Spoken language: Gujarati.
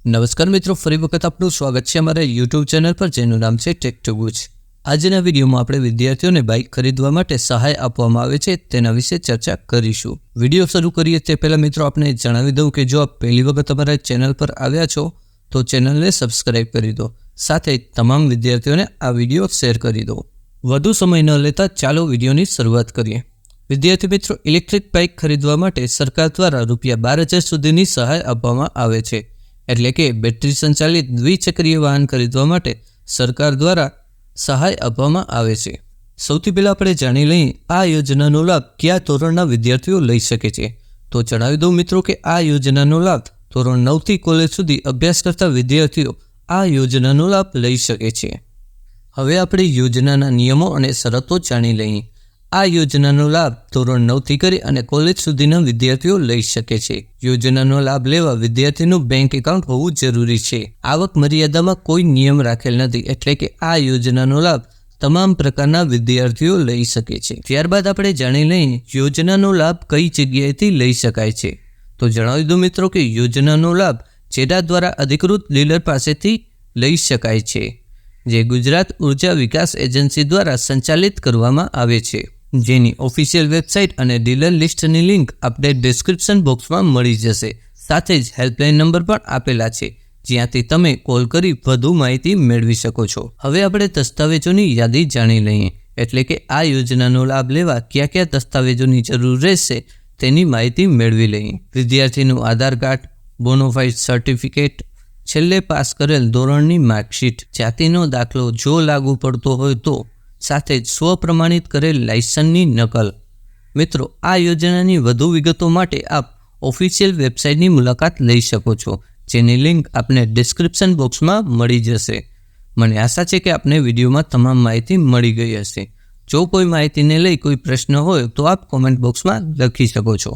નમસ્કાર મિત્રો, ફરી વખત આપનું સ્વાગત છે અમારા યુટ્યુબ ચેનલ પર, જેનું નામ છે ટેક ટુ ગુજ. આજના વિડીયોમાં આપણે વિદ્યાર્થીઓને બાઇક ખરીદવા માટે સહાય આપવામાં આવે છે તેના વિશે ચર્ચા કરીશું. વિડીયો શરૂ કરીએ તે પહેલાં મિત્રો આપણે જણાવી દઉં કે જો આપ પહેલી વખત અમારા ચેનલ પર આવ્યા છો તો ચેનલને સબસ્ક્રાઇબ કરી દો, સાથે તમામ વિદ્યાર્થીઓને આ વિડીયો શેર કરી દો. વધુ સમય ન લેતા ચાલો વિડીયોની શરૂઆત કરીએ. વિદ્યાર્થી મિત્રો, ઇલેક્ટ્રિક બાઇક ખરીદવા માટે સરકાર દ્વારા ₹12,000 સુધીની સહાય આપવામાં આવે છે. એટલે કે બેટરી સંચાલિત દ્વિચક્રીય વાહન ખરીદવા માટે સરકાર દ્વારા સહાય આપવામાં આવે છે. સૌથી પહેલાં આપણે જાણી લઈએ આ યોજનાનો લાભ કયા ધોરણના વિદ્યાર્થીઓ લઈ શકે છે. તો જણાવી દઉં મિત્રો કે આ યોજનાનો લાભ ધોરણ 9થી કોલેજ સુધી અભ્યાસ કરતા વિદ્યાર્થીઓ આ યોજનાનો લાભ લઈ શકે છે. હવે આપણે યોજનાના નિયમો અને શરતો જાણી લઈએ. આ યોજનાનો લાભ ધોરણ 9થી કરી અને કોલેજ સુધીના વિદ્યાર્થીઓ લઈ શકે છે. યોજનાનો લાભ લેવા વિદ્યાર્થીનું બેંક એકાઉન્ટ હોવું જરૂરી છે. આવક મર્યાદામાં કોઈ નિયમ રાખેલ નથી, એટલે કે આ યોજનાનો લાભ તમામ પ્રકારના વિદ્યાર્થીઓ લઈ શકે છે. ત્યારબાદ આપણે જાણી લઈએ યોજનાનો લાભ કઈ જગ્યાએથી લઈ શકાય છે. તો જણાવી દઉં મિત્રો કે યોજનાનો લાભ જેડા દ્વારા અધિકૃત ડીલર પાસેથી લઈ શકાય છે, જે ગુજરાત ઉર્જા વિકાસ એજન્સી દ્વારા સંચાલિત કરવામાં આવે છે, જેની ઓફિશિયલ વેબસાઇટ અને ડીલર લિસ્ટની લિંક આપણે ડિસ્ક્રિપ્શન બોક્સમાં મળી જશે. સાથે જ હેલ્પલાઇન નંબર પણ આપેલા છે, જ્યાંથી તમે કોલ કરી વધુ માહિતી મેળવી શકો છો. હવે આપણે દસ્તાવેજોની યાદી જાણી લઈએ, એટલે કે આ યોજનાનો લાભ લેવા કયા કયા દસ્તાવેજોની જરૂર રહેશે તેની માહિતી મેળવી લઈએ. વિદ્યાર્થીનું આધાર કાર્ડ, બોનોફાઇડ સર્ટિફિકેટ, છેલ્લે પાસ કરેલ ધોરણની માર્કશીટ, જાતિનો દાખલો જો લાગુ પડતો હોય તો, સાથે જ સ્વપ્રમાણિત કરેલ લાયસન્સની નકલ. મિત્રો, આ યોજનાની વધુ વિગતો માટે આપ ઓફિશિયલ વેબસાઇટની મુલાકાત લઈ શકો છો, જેની લિંક આપને ડિસ્ક્રિપ્શન બોક્સમાં મળી જશે. મને આશા છે કે આપને વિડીયોમાં તમામ માહિતી મળી ગઈ હશે. જો કોઈ માહિતીને લઈ કોઈ પ્રશ્ન હોય તો આપ કોમેન્ટ બોક્સમાં લખી શકો છો.